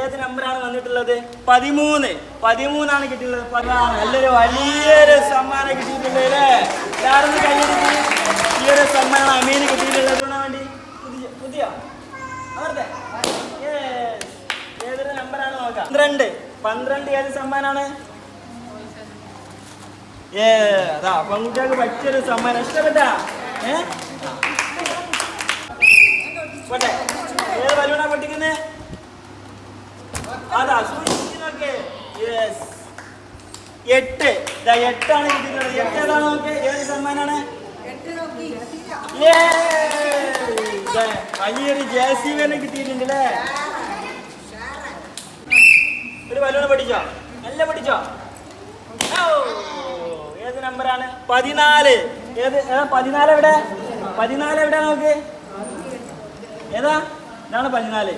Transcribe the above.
ഏത് നമ്പറാണ് വന്നിട്ടുള്ളത്? 13. 13 കിട്ടിയിട്ടുള്ളത്. നല്ലൊരു വലിയൊരു സമ്മാനം കിട്ടിയിട്ടുള്ളത് അല്ലേ? എല്ലാവരും കയ്യടിച്ച്. ഈ ഒരു സമ്മാനം അമീന് കിട്ടിയിട്ടുള്ളത് വേണ്ടി പുതിയ അവരുടെ ഏതൊരു നമ്പറാണ് നോക്കാം. 12 ഏത് സമ്മാനാണ്? അതാ പെൺകുട്ടികൾക്ക് പറ്റിയൊരു സമ്മാനം. ഇഷ്ടപ്പെട്ടാ? പോട്ടെ. ഏത് ബലൂണാ പൊട്ടിക്കുന്നേ? അതാ സൂക്ഷിക്കുന്നൊക്കെ. 8. 8 കിട്ടിയിട്ടുള്ളത്. 8 ഏതാണ് നോക്ക്? ഏത് സമ്മാനാണ്? വലിയൊരു JCB കിട്ടിയിട്ടുണ്ട് അല്ലേ? ഒരു ബലൂണ് പഠിച്ചോ? നല്ല പഠിച്ചോ? ഏത് നമ്പറാണ്? 14. ഏത് 14 എവിടെ? 14 എവിടെ നോക്ക്? ഏതാ? ഇതാണ് 14.